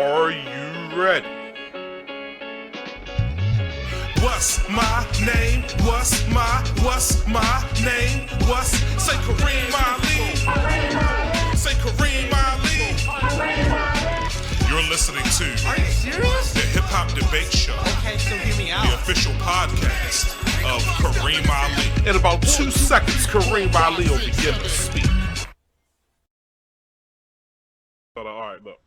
Are you ready? What's my name? What's my name? Say Kareem Ali. Say Kareem Ali. You're listening to Are you serious? the Hip Hop Debate Show. Okay, so hear me out. The official podcast of Kareem Ali. In about 2 seconds, Kareem Ali will begin to speak. All right, look.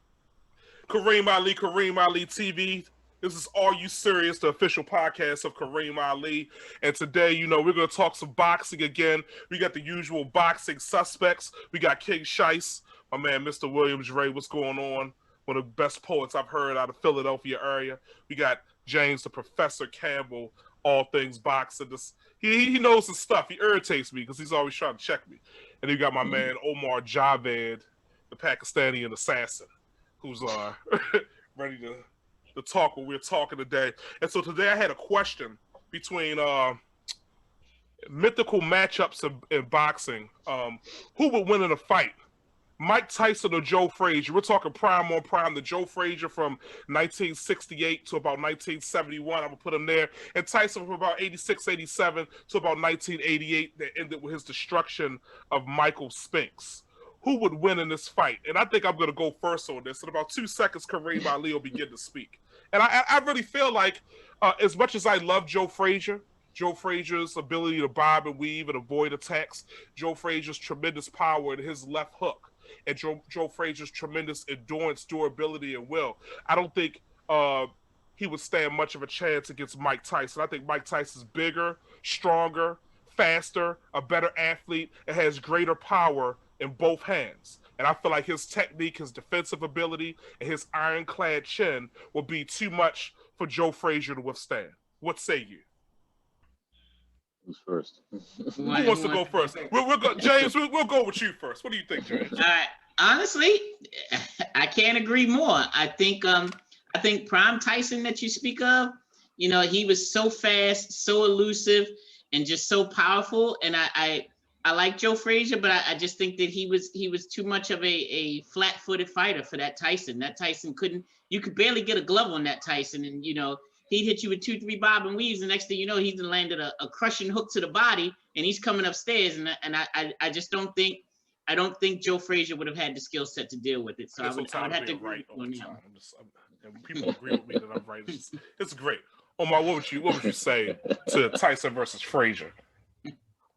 Kareem Ali TV. This is Are You Serious, the official podcast of Kareem Ali. And today, we're going to talk some boxing again. We got the usual boxing suspects. We got King Shice, my man, Mr. Williams Ray. What's going on? One of the best poets I've heard out of Philadelphia area. We got James, the Professor Campbell, all things boxing. He knows his stuff. He irritates me because he's always trying to check me. And then you got my man, Omar Javed, the Pakistani assassin, who's ready to talk what we're talking today. And so today I had a question between mythical matchups in boxing. Who would win in a fight? Mike Tyson or Joe Frazier? We're talking prime on prime. The Joe Frazier from 1968 to about 1971. I'm going to put him there. And Tyson from about 86, 87 to about 1988 that ended with his destruction of Michael Spinks. Who would win in this fight? And I think I'm going to go first on this. In about 2 seconds, Kareem Ali will begin to speak. And I really feel like, as much as I love Joe Frazier's ability to bob and weave and avoid attacks, Joe Frazier's tremendous power in his left hook, and Joe Frazier's tremendous endurance, durability, and will, I don't think he would stand much of a chance against Mike Tyson. I think Mike Tyson's bigger, stronger, faster, a better athlete, and has greater power in both hands. And I feel like his technique, his defensive ability, and his ironclad chin will be too much for Joe Frazier to withstand. What say you? Who's first? Who wants to go first? We'll go, James, we'll go with you first. What do you think, James? Honestly, I can't agree more. I think Prime Tyson that you speak of, he was so fast, so elusive, and just so powerful. And I like Joe Frazier, but I just think that he was too much of a flat-footed fighter for that Tyson. That Tyson you could barely get a glove on that Tyson, and he'd hit you with 2-3 bob and weaves, and next thing you know, he's landed a crushing hook to the body, and he's coming upstairs, and I just don't think Joe Frazier would have had the skill set to deal with it. So I would have to agree on that. People agree with me that I'm right. It's great. Omar, what would you say to Tyson versus Frazier?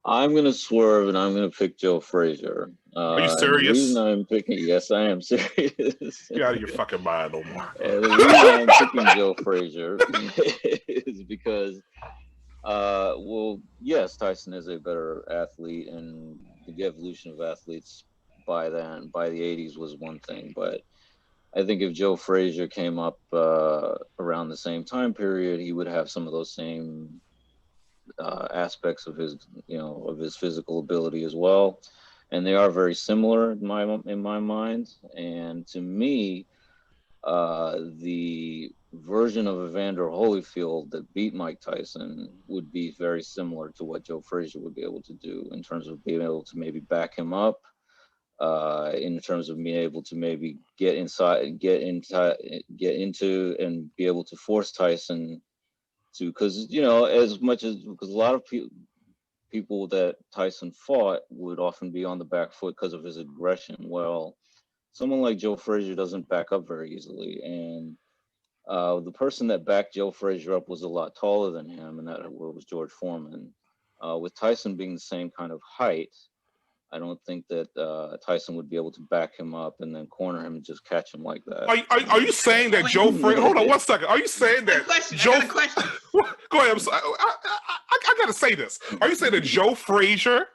I'm going to swerve and I'm going to pick Joe Frazier. Are you serious? The reason I'm picking, yes, I am serious. Get out of your fucking mind, Omar. The reason I'm picking Joe Frazier is because, yes, Tyson is a better athlete, and the evolution of athletes by the 80s was one thing. But I think if Joe Frazier came up around the same time period, he would have some of those same aspects of his physical ability as well, and they are very similar in my mind. And to me, the version of Evander Holyfield that beat Mike Tyson would be very similar to what Joe Frazier would be able to do in terms of being able to maybe back him up, in terms of being able to maybe get inside, get into, and be able to force Tyson to, because a lot of people that Tyson fought would often be on the back foot because of his aggression. Well, someone like Joe Frazier doesn't back up very easily, and the person that backed Joe Frazier up was a lot taller than him, and that was George Foreman. With Tyson being the same kind of height, I don't think that Tyson would be able to back him up and then corner him and just catch him like that. Are you saying that Joe Frazier? Hold on 1 second. Are you saying that Joe? I got a question. Go ahead. I'm sorry. I got to say this. Are you saying that Joe Frazier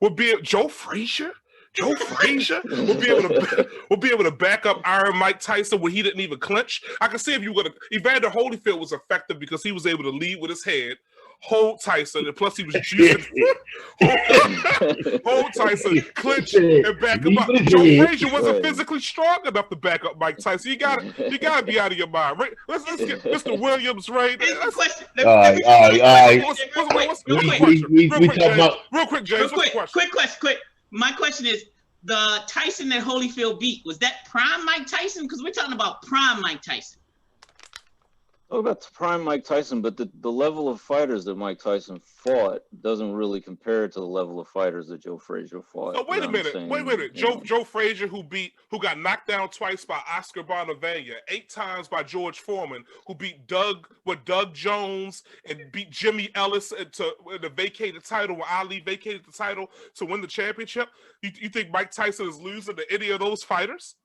would be Joe Frazier? Joe Frazier would be able to back up Iron Mike Tyson when he didn't even clinch. I can see if you would have. Evander Holyfield was effective because he was able to lead with his head, hold Tyson, and plus he was juicing. hold Tyson, clinch, and back him up. Joe Frazier wasn't physically strong enough to back up Mike Tyson. You gotta be out of your mind. Right? Let's get Mr. Williams right. We talking about real quick, James. What's the question? Quick. My question is, the Tyson that Holyfield beat, was that prime Mike Tyson? Because we're talking about prime Mike Tyson. Oh, that's prime Mike Tyson, but the level of fighters that Mike Tyson fought doesn't really compare to the level of fighters that Joe Frazier fought. Oh, wait a minute. Joe Frazier, who got knocked down twice by Oscar Bonavenia, 8 times by George Foreman, who beat Doug Jones and beat Jimmy Ellis to vacate the title, when Ali vacated the title to win the championship. You think Mike Tyson is losing to any of those fighters?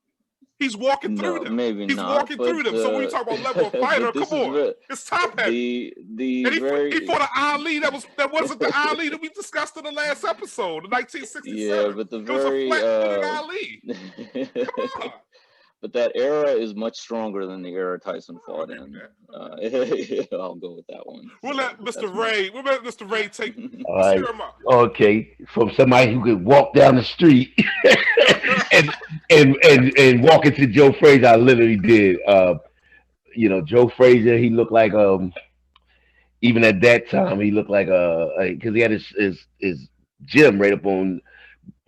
He's walking through them. Maybe He's not, walking through them. So when you talk about level of fighter, come on, it's top heavy. And he fought an Ali that wasn't the Ali that we discussed in the last episode, the 1967. Yeah, but it was a flat-footed Ali. Come on. But that era is much stronger than the era Tyson fought in. I'll go with that one. We'll let Mr. Ray take All right. cheer him up. Okay, from somebody who could walk down the street and walk into Joe Frazier, I literally did. Joe Frazier, he looked like even at that time he looked like because he had his gym right up on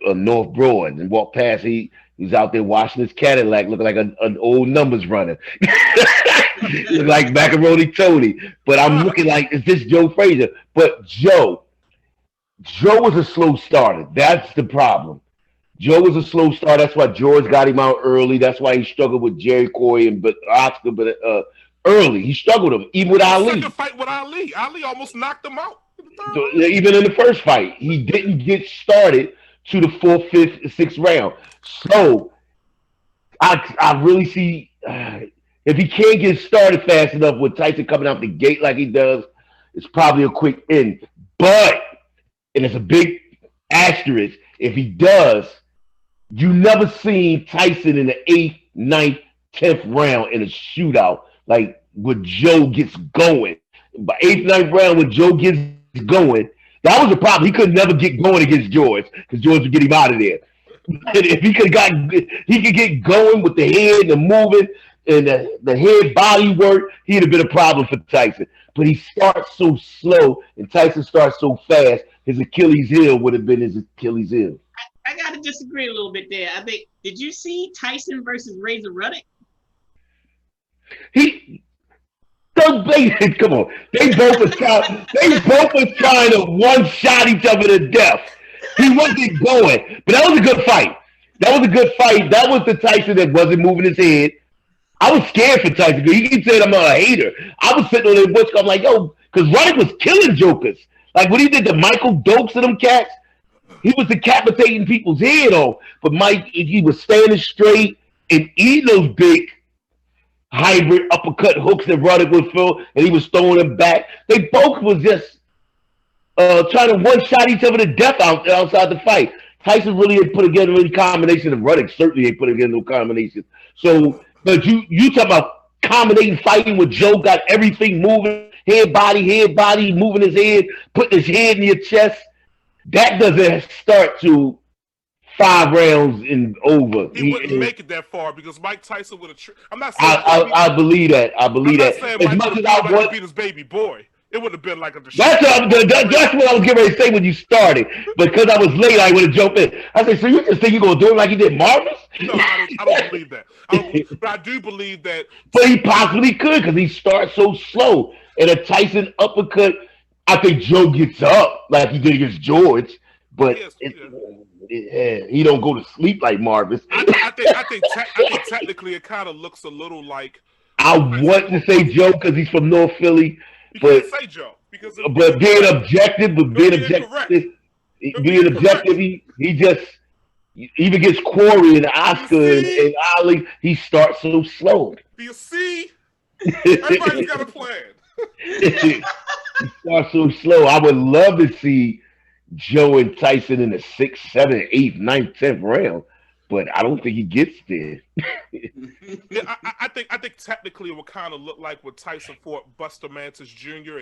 North Broad and walked past. He's out there washing his Cadillac, looking like an old numbers runner, like Macaroni Tony. But I'm looking like, is this Joe Frazier? But Joe was a slow starter. That's the problem. Joe was a slow starter. That's why George got him out early. That's why he struggled with Jerry Coy and Oscar. But early, he struggled with him, even with Ali. Second fight with Ali. Ali almost knocked him out. Even in the first fight, he didn't get started to the 4th, 5th, 6th round. So I really see if he can't get started fast enough with Tyson coming out the gate like he does, it's probably a quick end. But, and it's a big asterisk, if he does, you never seen Tyson in the 8th, 9th, 10th round in a shootout like when Joe gets going. By 8th, 9th round, when Joe gets going, that was the problem. He could never get going against George because George would get him out of there. If he could get going with the head and the moving and the head body work, he'd have been a problem for Tyson. But he starts so slow and Tyson starts so fast, his Achilles heel would have been his Achilles heel. I got to disagree a little bit there. I think, did you see Tyson versus Razor Ruddock? Come on. They both was trying to one-shot each other to death. He wasn't going. But that was a good fight. That was the Tyson that wasn't moving his head. I was scared for Tyson because he said I'm not a hater. I was sitting on the bush. I'm like, yo, because Ruddock was killing jokers. Like when he did the Michael Dokes and them cats, he was decapitating people's head off. But Mike, he was standing straight and eating those big hybrid uppercut hooks that Ruddock would throw, and he was throwing them back. They both was just trying to one-shot each other to death outside the fight. Tyson really had put together a combination of Ruddock. Certainly ain't put together no combination. So, but you talk about combinating fighting with Joe, got everything moving, head, body, moving his head, putting his head in your chest. That doesn't start to 5 rounds and over. He wouldn't make it that far because Mike Tyson would have. I'm not saying. I believe that. I believe that. As much as I want to beat his baby boy, it would have been like a. That's what I was getting ready to say when you started. Because I was late, I would have jumped in. I said, so you just think you're gonna do it like he did Marvis? No, I don't believe that. But I do believe that. But he possibly could because he starts so slow. And a Tyson uppercut, I think Joe gets up like he did against George, but. He don't go to sleep like Marvis. I think technically it kind of looks a little like. I want to say Joe because he's from North Philly, but say Joe because being objective, he just even gets Corey and Oscar and Ali. He starts so slow. Do you see? Everybody's got a plan. He starts so slow. I would love to see Joe and Tyson in the 6th, 7th, 8th, 9th, 10th round, but I don't think he gets there. Yeah, I think technically it would kind of look like when Tyson fought Buster Mantis Jr.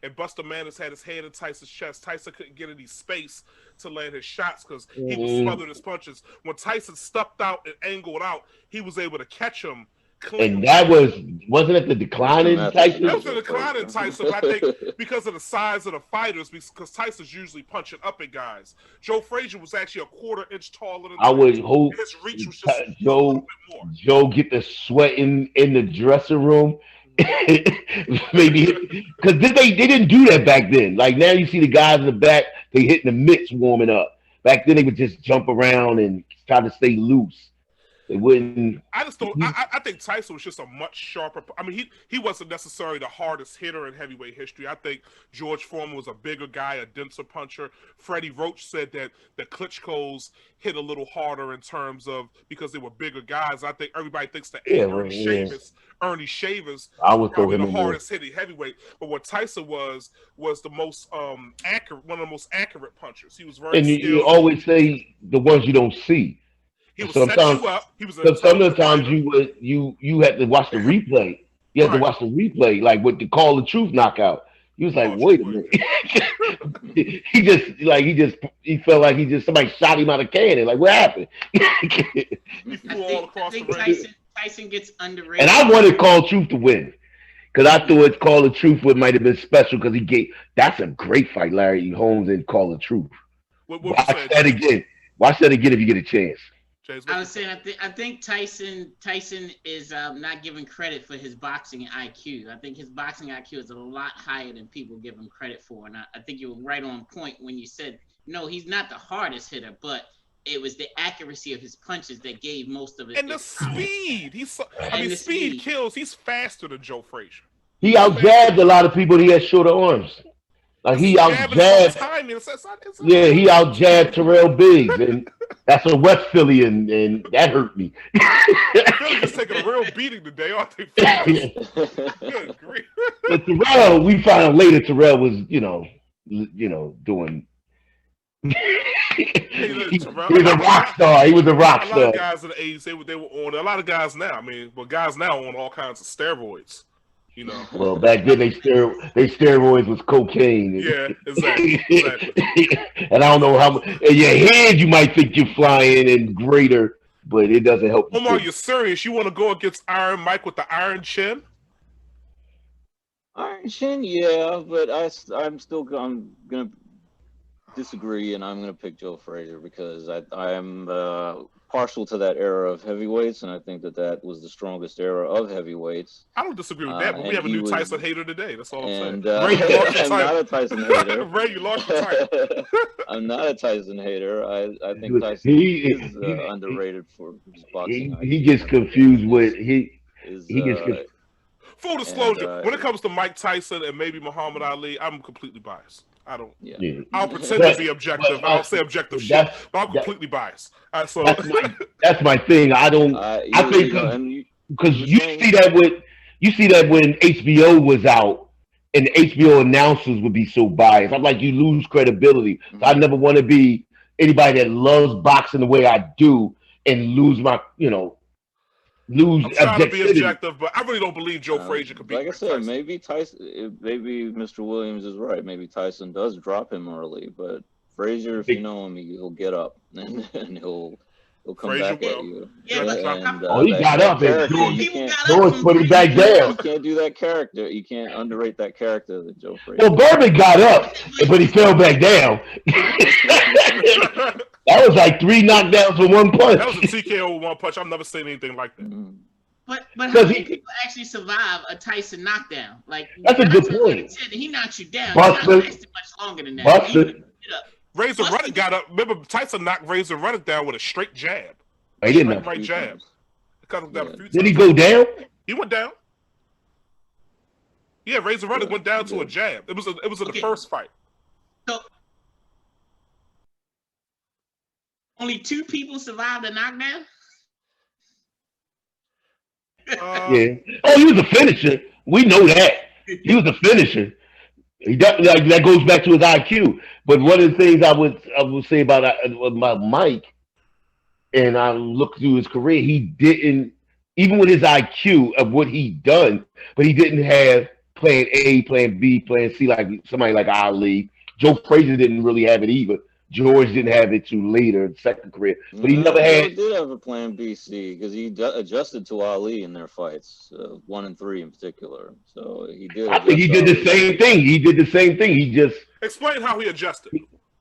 and Buster Mantis had his hand in Tyson's chest. Tyson couldn't get any space to land his shots because he was smothering his punches. When Tyson stepped out and angled out, he was able to catch him And that wasn't it the decline in Tyson? That was the decline in Tyson, but I think because of the size of the fighters, because Tyson's usually punching up at guys. Joe Frazier was actually a quarter-inch taller than Tyson. I would hope his reach was just a little bit more. Joe get the sweating in the dressing room. Maybe because they didn't do that back then. Like now you see the guys in the back, they hitting the mitts warming up. Back then they would just jump around and try to stay loose. They wouldn't. I just don't. I think Tyson was just a much sharper. I mean, he wasn't necessarily the hardest hitter in heavyweight history. I think George Foreman was a bigger guy, a denser puncher. Freddie Roach said that the Klitschko's hit a little harder in terms of because they were bigger guys. I think everybody thinks that Ernie Shavers probably the hardest hitting heavyweight. But what Tyson was the most accurate, one of the most accurate punchers. He was very. And you always say the ones you don't see. He was setting you up. He was some of the times you had to watch the replay. You had to watch the replay, like with the Call of Truth knockout. He was like, wait a minute. he felt like somebody shot him out of cannon. Like, what happened? He flew all across the ring. Tyson gets underrated. And I wanted Call of Truth to win. Because I thought Call of Truth might have been special because that's a great fight, Larry Holmes and Call of Truth. Watch that again. Watch that again if you get a chance. I was saying, I think Tyson is not given credit for his boxing IQ. I think his boxing IQ is a lot higher than people give him credit for. And I think you were right on point when you said, no, he's not the hardest hitter, but it was the accuracy of his punches that gave most of it. And the speed. Speed kills. He's faster than Joe Frazier. He out-jabbed a lot of people. He had shorter arms. Like he out-jabbed. Yeah, he out-jabbed Terrell Biggs, and that's a West Philly, and that hurt me. Philly just taking a real beating today, aren't they? Good grief. But Terrell, we found out later, Terrell was, doing. He was a rock star. He was a rock star. A lot of guys in the 80s, they were on. A lot of guys now. I mean, but guys now on all kinds of steroids. Well, back then they steroids was cocaine. Yeah, exactly. And I don't know how much. In your head, you might think you're flying and greater, but it doesn't help. Omar, you're serious? You want to go against Iron Mike with the Iron Chin? Iron Chin, yeah, but I'm gonna disagree, and I'm gonna pick Joe Frazier because I'm partial to that era of heavyweights, and I think that was the strongest era of heavyweights. I don't disagree with that, but we have a new Tyson hater today. That's all I'm saying. Ray, you lost I'm not a Tyson hater. Ray, you lost your title. I'm not a Tyson hater. I think Tyson is underrated for his boxing. He gets confused with Full disclosure, when it comes to Mike Tyson and maybe Muhammad Ali, I'm completely biased. I don't. Yeah. I'll pretend to be objective. I'll say objective shit, but I'm completely biased. So that's my thing. I don't. I think because you see that when HBO was out and the HBO announcers would be so biased. I'm like, you lose credibility. So I never want to be anybody that loves boxing the way I do and lose my, I'm trying to be objective, but I really don't believe Joe Frazier could beat. Like I said, Tyson. Maybe Mr. Williams is right. Maybe Tyson does drop him early, but Frazier, if you know him, he'll get up and he'll come Frazier back at you. Yeah, he got up and George put him back down. You can't do that character. You can't underrate that character that Joe Frazier. Well, Bourbon got up, but he fell back down. That was like 3 knockdowns with 1 punch. That was a TKO with 1 punch. I've never seen anything like that. But how many people actually survive a Tyson knockdown? Like that's a good point. He knocks you down. Buster, he lasted much longer than that. Razor Ruddock got up. Remember, Tyson knocked Razor Ruddock down with a straight jab. He didn't. Right jab. Did he go down? He went down. Yeah, Razor Ruddock went down to a jab. It was in the first fight. So only 2 people survived the knockdown? Yeah. Oh, he was a finisher. We know that. He was a finisher. That goes back to his IQ. But one of the things I would say about Mike, and I look through his career, he didn't, even with his IQ of what he done, but he didn't have plan A, plan B, plan C like somebody like Ali. Joe Frazier didn't really have it either. George didn't have it till later, second career. But he never Joe had. did have a plan B, C, because he adjusted to Ali in their fights, 1 and 3 in particular. So he did I think adjust he to did the Ali. same thing. He did the same thing. He just, Explain how he adjusted.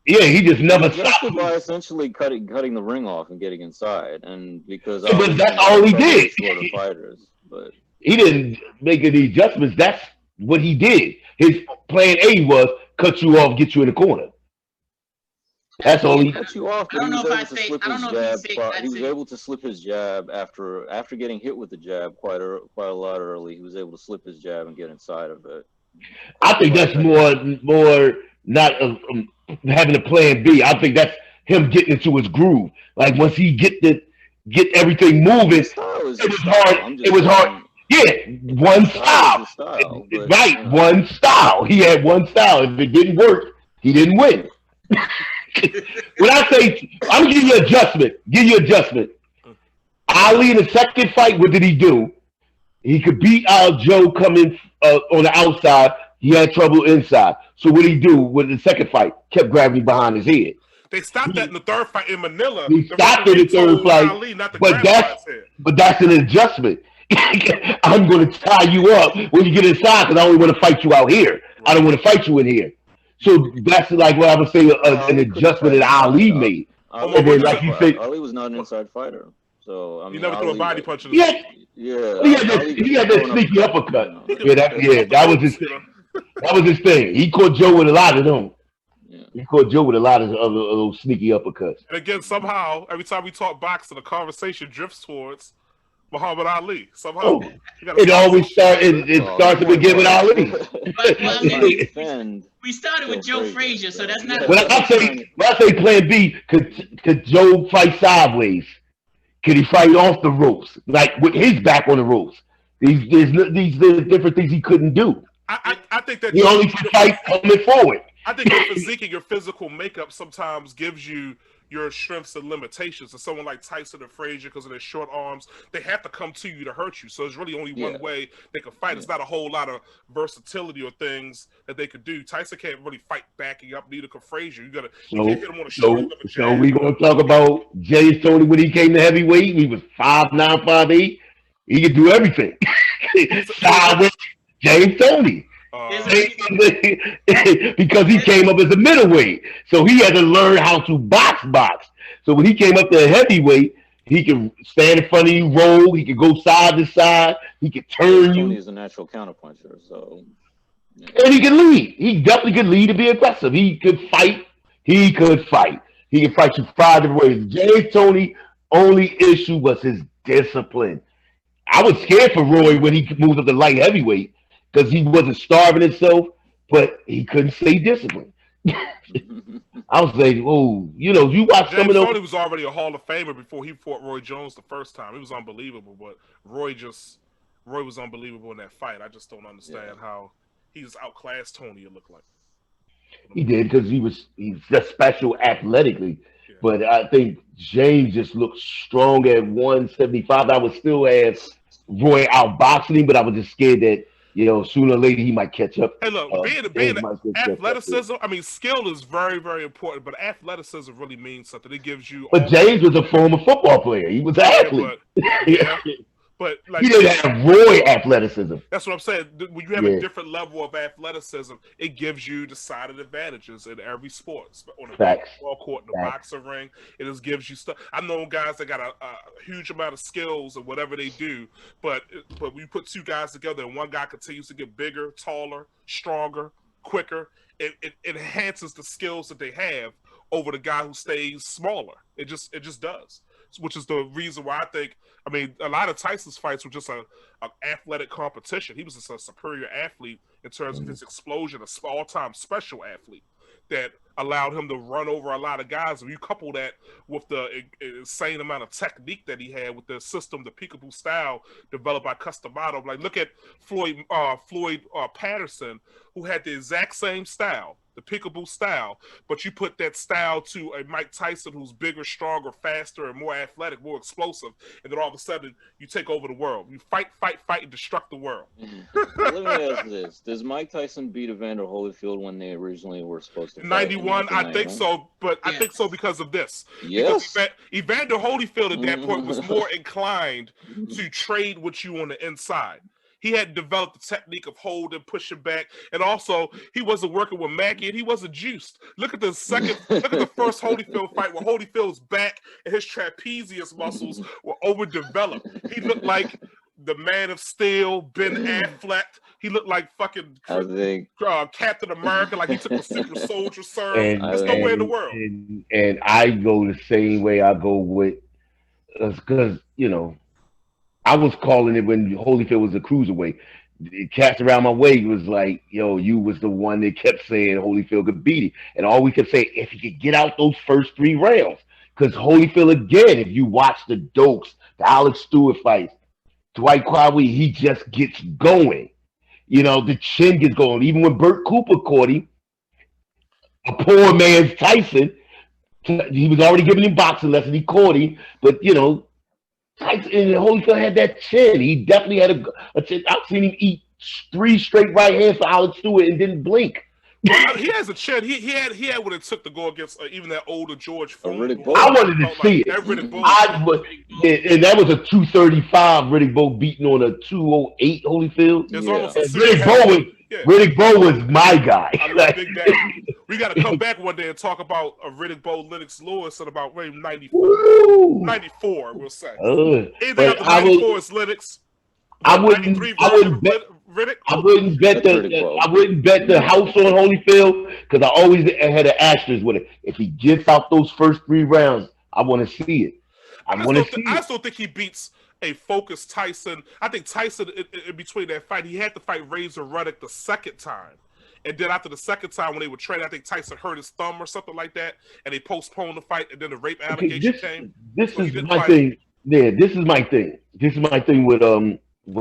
yeah, he just He never adjusted stopped. by essentially cutting the ring off and getting inside, and because Yeah, but Ali that's can all he trouble did. with shorter fighters. But He didn't make any adjustments. That's what he did. His plan A was cut you off, get you in the corner. That's all he. cut you off, I but he don't know was if able I to say. slip I don't his know if jab. he say. He was able to slip his jab after getting hit with the jab quite a lot early. He was able to slip his jab and get inside of it. I think that's more not having a plan B. I think that's him getting into his groove. Like once he get everything moving, His style is it his was style. hard. I'm just It was hard. saying, Yeah, one his style is style. his style. But, Right, you know, one style. He had one style. If it didn't work, he didn't win. When I say I'm gonna give you adjustment. Ali in the second fight, what did he do? He could beat out Joe coming on the outside. He had trouble inside. So what did he do with the second fight? Kept grabbing him behind his head. They stopped that in the third fight in Manila. He stopped in the third fight, Ali not to but grab his head. that's an adjustment. I'm going to tie you up when you get inside because I only want to fight you out here. I don't want to fight you in here. So that's like what I would say an adjustment that Ali made. Ali, And then, like you said, Ali was not an inside fighter. So I mean, He never threw a body punch in his yeah, Yeah, he had that sneaky uppercut. You know. That was his thing. That was his thing. He caught Joe with a lot of them. Yeah. He caught Joe with a lot of those sneaky uppercuts. And again, somehow, every time we talk boxing, the conversation drifts towards Muhammad Ali. Somehow, Oh, it always starts. It starts to begin with Ali. Well, I mean, we started with Joe Frazier, so that's not. When I say Plan B, could Joe fight sideways? Could he fight off the ropes, like with his back on the ropes? These different things he couldn't do. I think that he only could fight coming forward. I think your physique and your physical makeup sometimes gives you your strengths and limitations. And someone like Tyson and Frazier, because of their short arms, they have to come to you to hurt you. So there's really only one way they can fight. It's not a whole lot of versatility or things that they could do. Tyson can't really fight backing up, neither can Frazier. You can't hit him on the shoulder. So we gonna talk about James Toney when he came to heavyweight. He was 5'9", 5'8". He could do everything. Sideways, James Toney. Because he came up as a middleweight, so he had to learn how to box. So when he came up to heavyweight, he can stand in front of you, roll. He can go side to side. He can turn you. He's a natural counterpuncher, so and he can lead. He definitely could lead and be aggressive. He could fight. He could fight you 5 different ways. James Toney only issue was his discipline. I was scared for Roy when he moved up to light heavyweight, because he wasn't starving himself, but he couldn't stay disciplined. I was like, oh, you watch some of those. Tony was already a Hall of Famer before he fought Roy Jones the first time. It was unbelievable, but Roy was unbelievable in that fight. I just don't understand how he just outclassed Tony, it looked like. He did, because he's just special athletically. Yeah. But I think James just looked strong at 175. I would still have Roy outboxing him, but I was just scared that sooner or later he might catch up. Hey, look, being athleticism, I mean, skill is very, very important, but athleticism really means something. It gives you. But James was a former football player. He was an athlete. But like, he didn't have Roy athleticism. That's what I'm saying. When you have a different level of athleticism, it gives you decided advantages in every sport. On the basketball court, in the boxing ring, it just gives you stuff. I know guys that got a huge amount of skills and whatever they do, but when you put two guys together and one guy continues to get bigger, taller, stronger, quicker, it enhances the skills that they have over the guy who stays smaller. It just does. Which is the reason why I think, a lot of Tyson's fights were just an athletic competition. He was just a superior athlete in terms of his explosion, an all-time special athlete that allowed him to run over a lot of guys. And you couple that with the insane amount of technique that he had with the system, the peekaboo style developed by Customato. Like, look at Floyd Patterson, who had the exact same style. the peekaboo style, but you put that style to a Mike Tyson who's bigger, stronger, faster, and more athletic, more explosive, and then all of a sudden you take over the world. You fight, and destruct the world. Let me ask this: does Mike Tyson beat Evander Holyfield when they originally were supposed to fight? 91, I think so, but I think so because of this. Yes. Because Evander Holyfield at that point was more inclined to trade with you on the inside. He had developed the technique of holding, pushing back, and also he wasn't working with Mackie, and he wasn't juiced. Look at the first Holyfield fight where Holyfield's back and his trapezius muscles were overdeveloped. He looked like the Man of Steel, Ben Affleck. He looked like fucking Captain America, like he took a super soldier serum. There's nowhere in the world. And I go the same way I go with, because, you know, I was calling it when Holyfield was a cruiserweight. It cast around my way. It was like, yo, you was the one that kept saying Holyfield could beat him. And all we could say, if he could get out those first 3 rounds. Because Holyfield, again, if you watch the Dokes, the Alex Stewart fights, Dwight Crowley, he just gets going. You know, the chin gets going. Even when Burt Cooper caught him, a poor man's Tyson, he was already giving him boxing lessons. He caught him. But, you know, Tyson and Holyfield had that chin. He definitely had a chin. I've seen him eat 3 straight right hands for Alex Stewart and didn't blink. Well, he has a chin. He had what it took to go against even that older George Foreman. I wanted to see it. And that was a 235 Riddick Bowe beating on a 208 Holyfield. Riddick Bowe was my guy. We got to come back one day and talk about Riddick Bowe, Lennox Lewis, at about 94, we'll say. Anything after 94 is Lennox. I wouldn't bet the house on Holyfield, because I always had an asterisk with it. If he gets out those first 3 rounds, I want to see it. I still think he beats a focused Tyson. I think Tyson, in between that fight, he had to fight Razor Ruddock the second time. And then after the second time when they were training, I think Tyson hurt his thumb or something like that, and they postponed the fight, and then the rape allegation came. This is my thing. Yeah, this is my thing. This is my thing with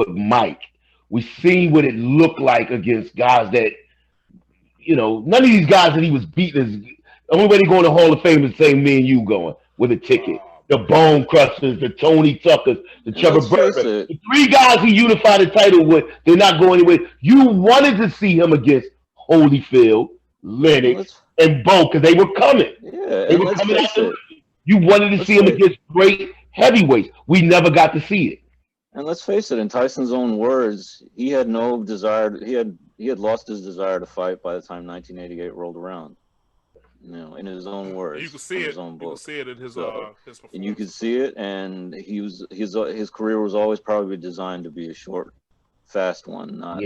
Mike. We seen what it looked like against guys that, you know, none of these guys that he was beating is the only way they go in the Hall of Fame is the same me and you going with a ticket. The Bone Crushers, the Tony Tuckers, the Trevor Burton. The 3 guys he unified the title with, they're not going anywhere. You wanted to see him against Holyfield, Lennox, and Bowe, because they were coming. Yeah, they were coming after. You wanted to see him against great heavyweights. We never got to see it. And let's face it, in Tyson's own words, he had no desire. He had lost his desire to fight by the time 1988 rolled around. You know, in his own words. You can see it. You can see it in his performance. And you could see it, and his career was always probably designed to be a short, fast one, not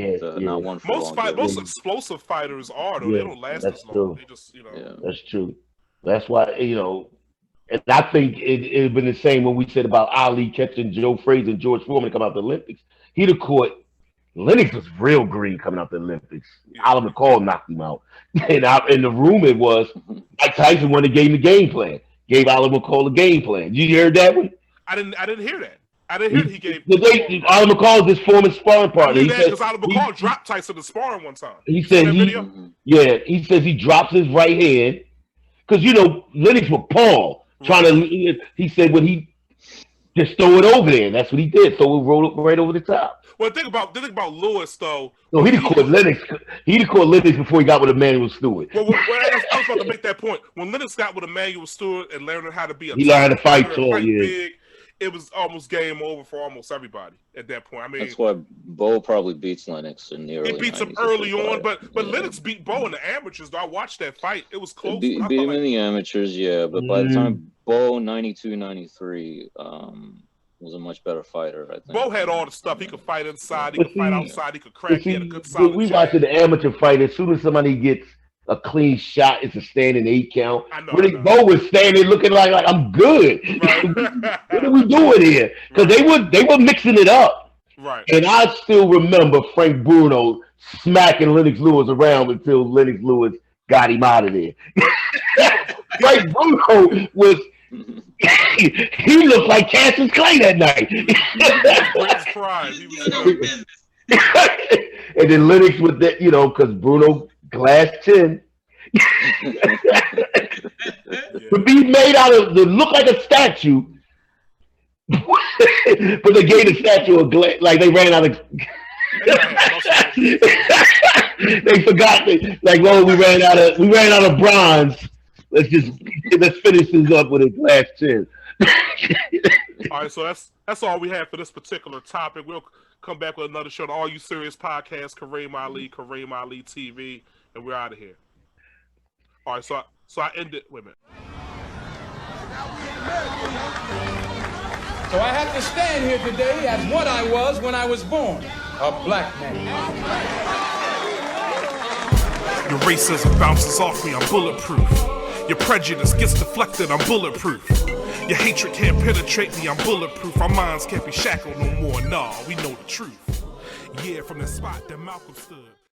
one for most explosive fighters are, though. They don't last as long. True. They just, you know. That's true. That's why, you know. And I think it'd been the same when we said about Ali catching Joe Frazier and George Foreman to come out the Olympics. He'd have caught Lennox was real green coming out the Olympics. Oliver McCall knocked him out. And the rumor was Mike Tyson wanted to give him the game plan. Gave Oliver McCall the game plan. You heard that one? I didn't hear that. I didn't hear that he gave. Oliver McCall is his former sparring partner. Because Oliver McCall dropped Tyson to sparring one time. He said he says he drops his right hand because, you know, Lennox was Paul. He said when he just throw it over there, and that's what he did. So we rolled right over the top. Well, think about Lewis though. No, he'd have caught Lennox. He'd have caught Lennox before he got with Emmanuel Stewart. Well, I was about to make that point. When Lennox got with Emmanuel Stewart and learned how to be he learned to fight tall, big, it was almost game over for almost everybody at that point. I mean, that's why Bowe probably beats Lennox in the early. He beats him early on, but Lennox beat Bowe in the amateurs. Though I watched that fight; it was close. Beat him in the amateurs, yeah. But by the time Bowe 92, 93, was a much better fighter. I think Bowe had all the stuff. He could fight inside. He could fight outside. He could crack. He had a good solid. We watching the amateur fight. As soon as somebody gets a clean shot, it's a standing 8 count. Riddick Bowe was standing looking like I'm good. Right. What are we doing here? Because they were mixing it up. Right. And I still remember Frank Bruno smacking Lennox Lewis around until Lennox Lewis got him out of there. Frank Bruno was. He looked like Cassius Clay that night. And then Lennox with that, you know, because Bruno glass chin, To be made out of, to look like a statue, but they gave the statue a glass, like they ran out of. They forgot, like, well, we ran out of bronze. Let's finish this up with a glass chin. All right, so that's all we have for this particular topic. We'll come back with another show on All You Serious Podcast, Kareem Ali TV, and we're out of here. All right, so I ended. Wait a minute. So I have to stand here today as what I was when I was born, a black man. Your racism bounces off me, I'm bulletproof. Your prejudice gets deflected, I'm bulletproof. Your hatred can't penetrate me, I'm bulletproof. Our minds can't be shackled no more, nah, we know the truth. Yeah, from the spot that Malcolm stood.